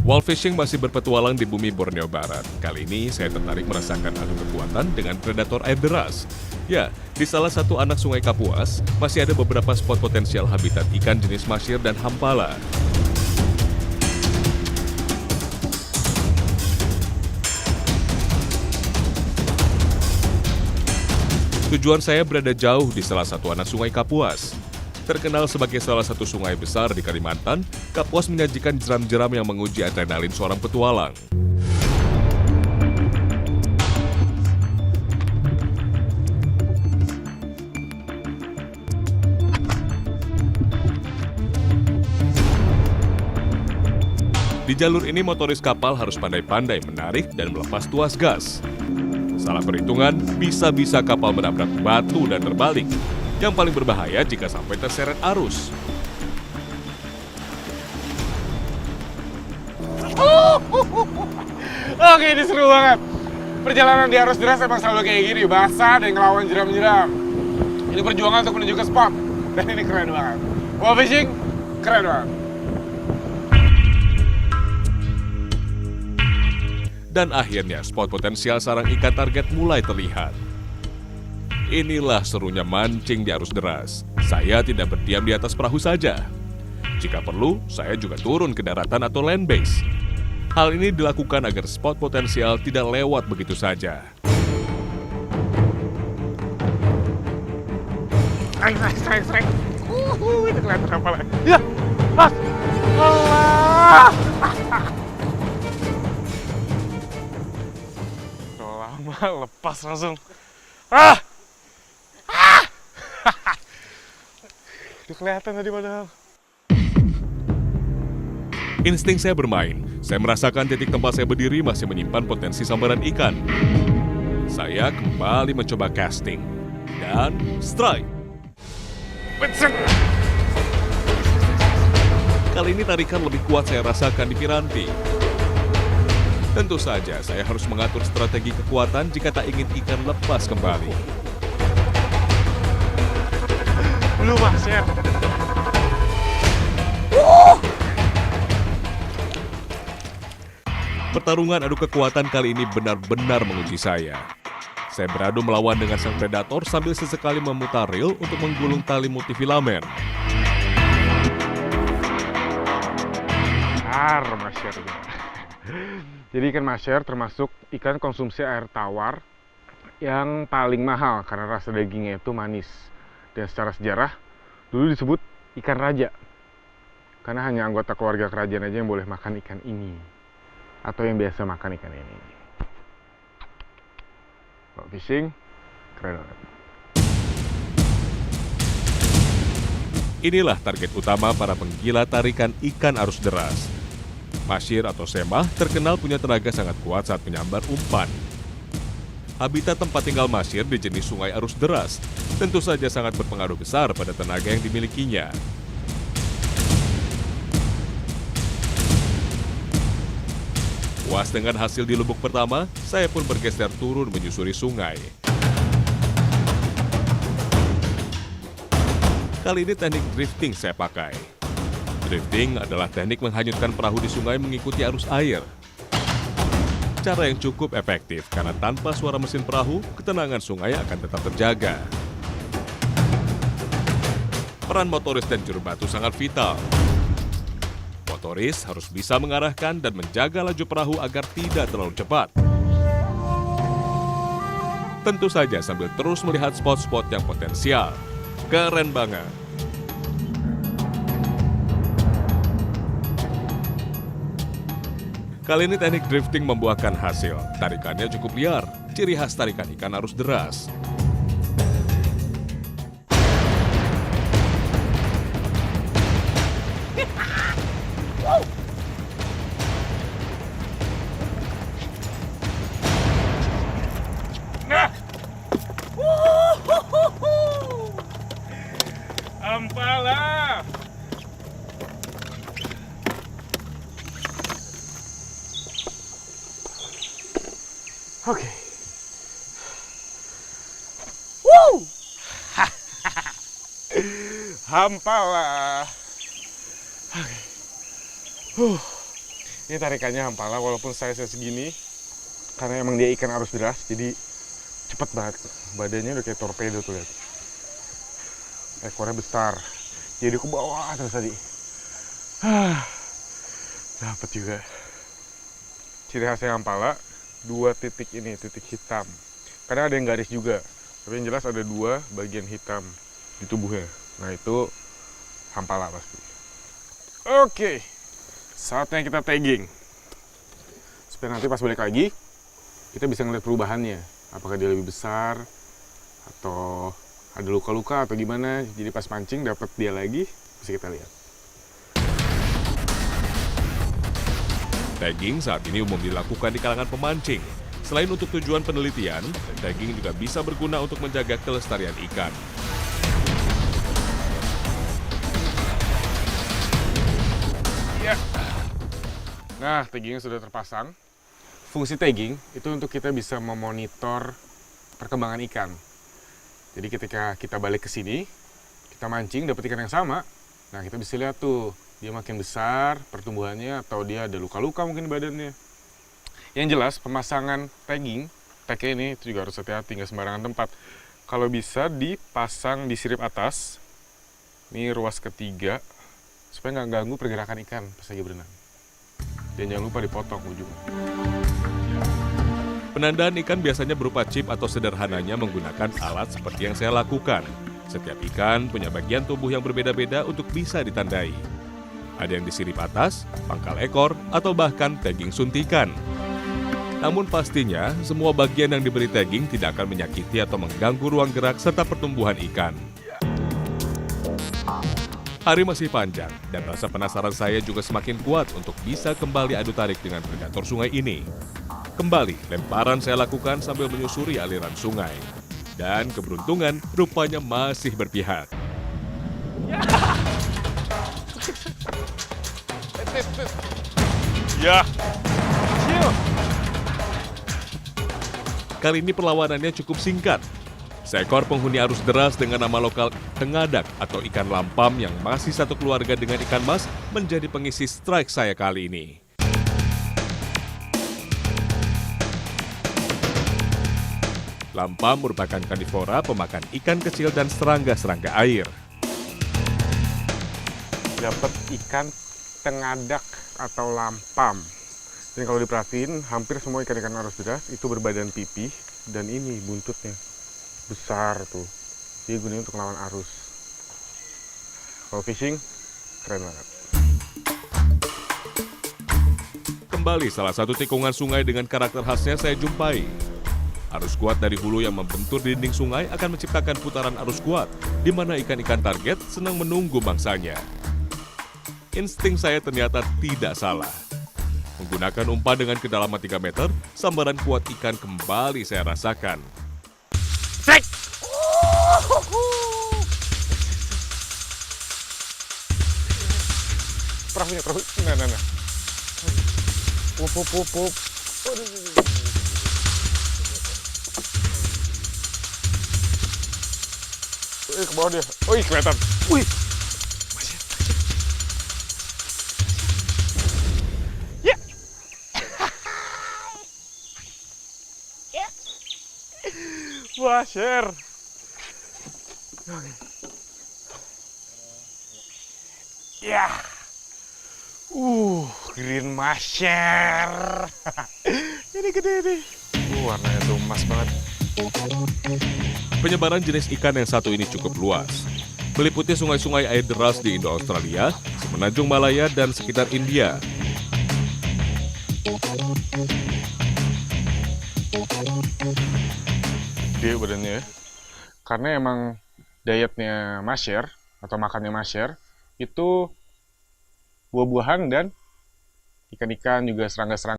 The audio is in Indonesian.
Wall fishing masih berpetualang di bumi Borneo Barat. Kali ini saya tertarik merasakan adu kekuatan dengan predator air deras. Ya, di salah satu anak sungai Kapuas, masih ada beberapa spot potensial habitat ikan jenis masyir dan hampala. Tujuan saya berada jauh di salah satu anak sungai Kapuas. Terkenal sebagai salah satu sungai besar di Kalimantan, Kapuas menyajikan jeram-jeram yang menguji adrenalin seorang petualang. Di jalur ini motoris kapal harus pandai-pandai menarik dan melepas tuas gas. Salah perhitungan, bisa-bisa kapal menabrak batu dan terbalik. Yang paling berbahaya jika sampai terseret arus. Oke, ini seru banget. Perjalanan di arus deras emang selalu kayak gini, basah dan ngelawan jeram-jeram. Ini perjuangan untuk menuju ke spot, dan ini keren banget. Wall fishing, keren banget. Dan akhirnya spot potensial sarang ikan target mulai terlihat. Inilah serunya mancing di arus deras. Saya tidak berdiam di atas perahu saja. Jika perlu, saya juga turun ke daratan atau land base. Hal ini dilakukan agar spot potensial tidak lewat begitu saja. Strike. Itu kelihatan apa lagi? Ya, mas. Allah. Udah lama lepas langsung. Udah kelihatan tadi padahal. Insting saya bermain. Saya merasakan titik tempat saya berdiri masih menyimpan potensi sambaran ikan. Saya kembali mencoba casting. Dan strike. Kali ini tarikan lebih kuat saya rasakan di piranti. Tentu saja saya harus mengatur strategi kekuatan jika tak ingin ikan lepas kembali. Belum mas ya. Pertarungan adu kekuatan kali ini benar-benar menguji saya. Saya beradu melawan dengan sang predator sambil sesekali memutar reel untuk menggulung tali multifilamen. Masyar. Jadi ikan masyar termasuk ikan konsumsi air tawar yang paling mahal karena rasa dagingnya itu manis. Dan secara sejarah, dulu disebut ikan raja. Karena hanya anggota keluarga kerajaan aja yang boleh makan ikan ini. Atau yang biasa makan ikan ini. Kalau fishing, keren banget. Inilah target utama para penggila tarikan ikan arus deras. Masyir atau semah terkenal punya tenaga sangat kuat saat menyambar umpan. Habitat tempat tinggal masyir di jenis sungai arus deras tentu saja sangat berpengaruh besar pada tenaga yang dimilikinya. Puas dengan hasil di lubuk pertama, saya pun bergeser turun menyusuri sungai. Kali ini teknik drifting saya pakai. Drifting adalah teknik menghanyutkan perahu di sungai mengikuti arus air. Cara yang cukup efektif karena tanpa suara mesin perahu, ketenangan sungai akan tetap terjaga. Peran motoris dan juru batu sangat vital. Motoris harus bisa mengarahkan dan menjaga laju perahu agar tidak terlalu cepat. Tentu saja sambil terus melihat spot-spot yang potensial. Keren banget. Kali ini teknik drifting membuahkan hasil. Tarikannya cukup liar, ciri khas tarikan ikan arus deras. Ampala. Oke. Hampala. Oke. Ini tarikannya Hampala, walaupun saya segini, karena emang dia ikan arus deras, jadi cepet banget. Badannya udah kayak torpedo tuh, lihat. Ekornya besar, jadi ke bawah terus tadi. Dapat juga. Ciri khasnya Hampala, 2 titik ini, titik hitam. Kadang ada yang garis juga, tapi yang jelas ada 2 bagian hitam di tubuhnya. Nah itu Hampala pasti. Oke, saatnya kita tagging. Supaya nanti pas balik lagi, kita bisa ngeliat perubahannya. Apakah dia lebih besar, atau ada luka-luka, atau gimana. Jadi pas mancing dapat dia lagi, bisa kita lihat. Tagging saat ini umum dilakukan di kalangan pemancing. Selain untuk tujuan penelitian, tagging juga bisa berguna untuk menjaga kelestarian ikan. Ya. Nah, taggingnya sudah terpasang. Fungsi tagging itu untuk kita bisa memonitor perkembangan ikan. Jadi ketika kita balik ke sini, kita mancing dapat ikan yang sama. Nah, kita bisa lihat tuh, dia makin besar pertumbuhannya atau dia ada luka-luka mungkin di badannya. Yang jelas pemasangan tagging, tagnya ini itu juga harus hati-hati, nggak sembarangan tempat. Kalau bisa dipasang di sirip atas, ini ruas ketiga, supaya nggak ganggu pergerakan ikan pas lagi berenang. Dan jangan lupa dipotong ujungnya. Penandaan ikan biasanya berupa chip atau sederhananya menggunakan alat seperti yang saya lakukan. Setiap ikan punya bagian tubuh yang berbeda-beda untuk bisa ditandai. Ada yang di sirip atas, pangkal ekor, atau bahkan tagging suntikan. Namun pastinya, semua bagian yang diberi tagging tidak akan menyakiti atau mengganggu ruang gerak serta pertumbuhan ikan. Hari masih panjang, dan rasa penasaran saya juga semakin kuat untuk bisa kembali adu tarik dengan predator sungai ini. Kembali, lemparan saya lakukan sambil menyusuri aliran sungai. Dan keberuntungan rupanya masih berpihak. Ya. Kali ini perlawanannya cukup singkat. Seekor penghuni arus deras dengan nama lokal tengadak atau ikan lampam yang masih satu keluarga dengan ikan mas menjadi pengisi strike saya kali ini. Lampam merupakan karnivora pemakan ikan kecil dan serangga-serangga air. Dapat ikan tengadak atau lampam. Dan kalau diperhatiin, hampir semua ikan-ikan arus deras itu berbadan pipih dan ini buntutnya besar tuh. Jadi gunanya untuk melawan arus. Kalau fishing, keren banget. Kembali salah satu tikungan sungai dengan karakter khasnya saya jumpai. Arus kuat dari hulu yang membentur dinding sungai akan menciptakan putaran arus kuat, di mana ikan-ikan target senang menunggu mangsanya. Insting saya ternyata tidak salah. Menggunakan umpan dengan kedalaman 3 meter, sambaran kuat ikan kembali saya rasakan. Cek! Perahunya, perahu. Nah. Pup. Ke bawah dia. Wih, kelihatan. Wih. Ya. Wah, share. Ya. Green masher. Ini gede nih. Warnanya tuh emas banget. Penyebaran jenis ikan yang satu ini cukup luas. Meliputi sungai-sungai air deras di Indo-Australia, Semenanjung Malaya, dan sekitar India. Gede badannya. Karena emang dietnya masher atau makannya masher itu buah-buahan dan ikan-ikan juga serangga-serangga.